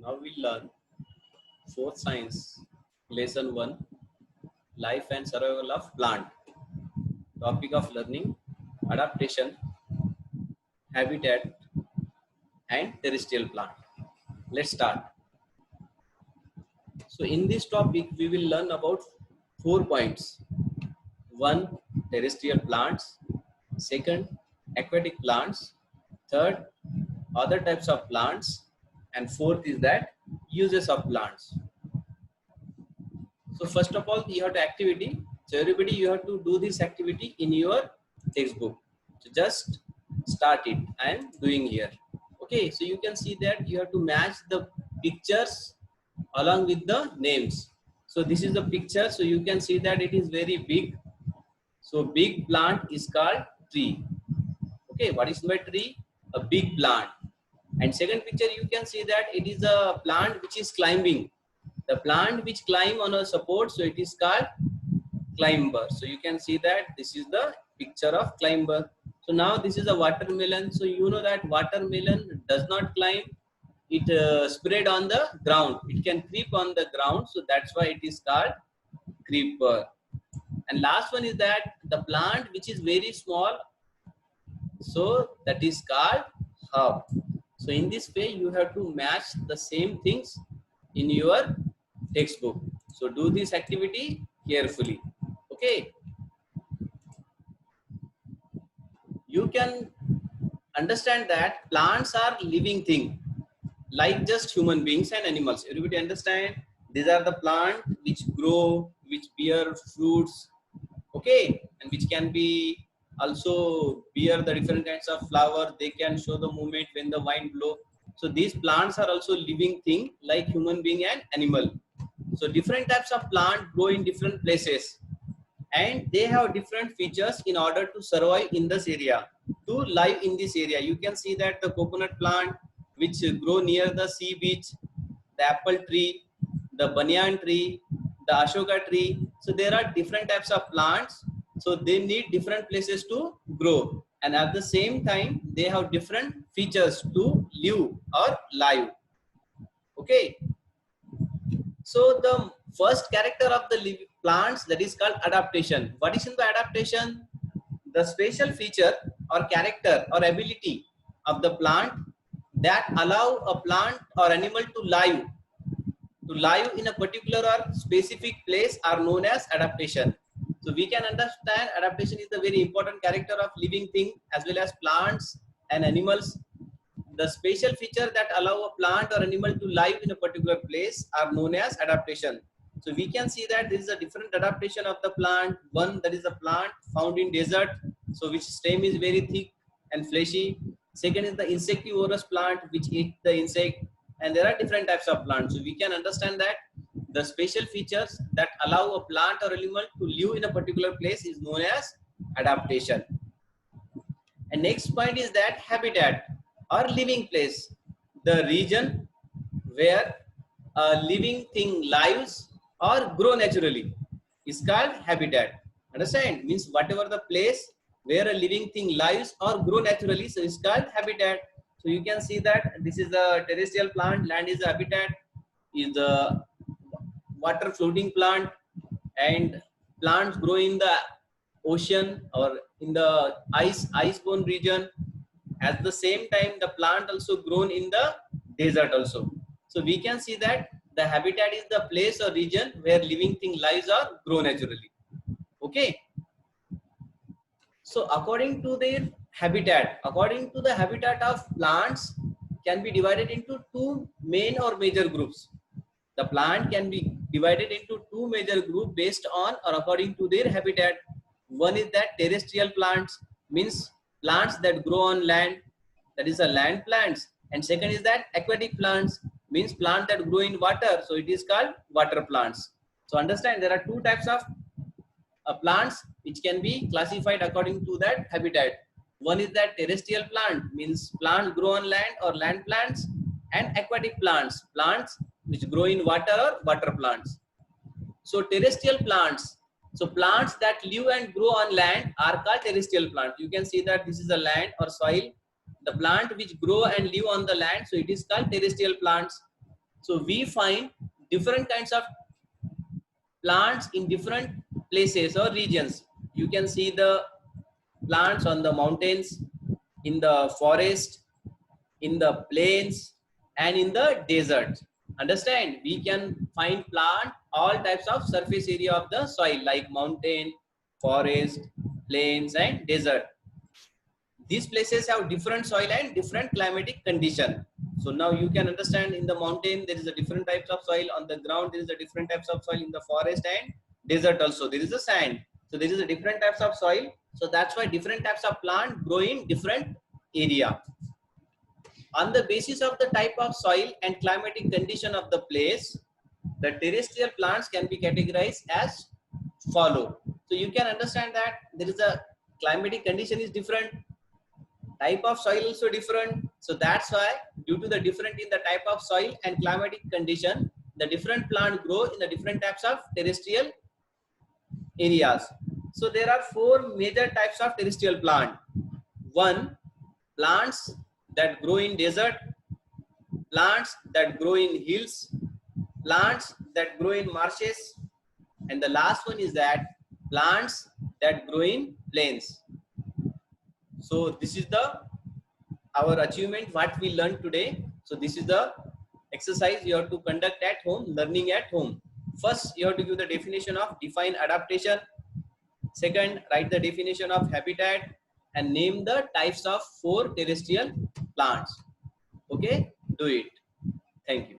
Now we learn fourth science lesson 1, life and survival of plant. Topic of learning: adaptation, habitat and terrestrial plant. Let's start. So in this topic we will learn about 4 points. 1, terrestrial plants. Second, aquatic plants. Third, other types of plants. And fourth is that uses of plants. So first of all, you have the activity. So everybody, you have to do this activity in your textbook. So just start it. I am doing here. Okay, so you can see that you have to match the pictures along with the names. So this is the picture. So you can see that it is very big. So big plant is called tree. Okay, what is my tree? A big plant. And second picture, you can see that it is a plant which is climbing. The plant which climb on a support, so it is called climber. So you can see that this is the picture of climber. So now this is a watermelon. So you know that watermelon does not climb. It spread on the ground. It can creep on the ground. So that's why it is called creeper. And last one is that the plant which is very small. So that is called herb. So in this way, you have to match the same things in your textbook. So do this activity carefully. Okay. You can understand that plants are living thing, like just human beings and animals. Everybody understand? These are the plants which grow, which bear fruits. Okay, and which can be also bear the different kinds of flower. They can show the movement when the wind blow. So these plants are also living thing like human being and animal. So different types of plant grow in different places and they have different features in order to survive in this area, to live in this area. You can see that the coconut plant which grow near the sea beach, the apple tree, the banyan tree, the ashoka tree. So there are different types of plants. So they need different places to grow. And at the same time, they have different features to live or live. Okay. So the first character of the plants, that is called adaptation. What is in the adaptation? The special feature or character or ability of the plant that allow a plant or animal to live in a particular or specific place are known as adaptation. So we can understand adaptation is the very important character of living thing as well as plants and animals. The special feature that allow a plant or animal to live in a particular place are known as adaptation. So we can see that there is a different adaptation of the plant. One, that is a plant found in desert, so which stem is very thick and fleshy. Second is the insectivorous plant which eat the insect. And there are different types of plants. So we can understand that the special features that allow a plant or animal to live in a particular place is known as adaptation. And next point is that habitat or living place, the region where a living thing lives or grow naturally is called habitat. Understand? Means whatever the place where a living thing lives or grow naturally, so it's called habitat. So you can see that this is the terrestrial plant, land is the habitat, is the water floating plant, and plants grow in the ocean or in the ice-borne region. At the same time, the plant also grown in the desert also. So we can see that the habitat is the place or region where living thing lives or grow naturally. Okay. So according to their habitat, according to the habitat of plants can be divided into two main or major groups. The plant can be divided into two major groups based on or according to their habitat. One is that terrestrial plants, means plants that grow on land, that is a land plants. And second is that aquatic plants, means plants that grow in water, so it is called water plants. So understand there are two types of plants which can be classified according to that habitat. One is that terrestrial plant, means plants grow on land or land plants, and aquatic plants, plants which grow in water or water plants. So terrestrial plants, so plants that live and grow on land are called terrestrial plants. You can see that this is a land or soil. The plant which grow and live on the land, so it is called terrestrial plants. So we find different kinds of plants in different places or regions. You can see the plants on the mountains, in the forest, in the plains, and in the desert. Understand? We can find plant all types of surface area of the soil like mountain, forest, plains, and desert. These places have different soil and different climatic condition. So now you can understand, in the mountain there is a different types of soil, on the ground there is a different types of soil, in the forest and desert also there is a sand. So there is a different types of soil. So that's why different types of plant grow in different area. On the basis of the type of soil and climatic condition of the place, the terrestrial plants can be categorized as follow. So you can understand that there is a climatic condition is different, type of soil also different. So that's why, due to the different in the type of soil and climatic condition, the different plant grow in the different types of terrestrial areas. So there are four major types of terrestrial plant. One, plants that grow in desert, plants that grow in hills, plants that grow in marshes, and the last one is that plants that grow in plains. So this is the our achievement what we learned today. So this is the exercise you have to conduct at home, learning at home. First, you have to give the definition of define adaptation. Second, write the definition of habitat and name the types of four terrestrial plants. Okay, do it. Thank you.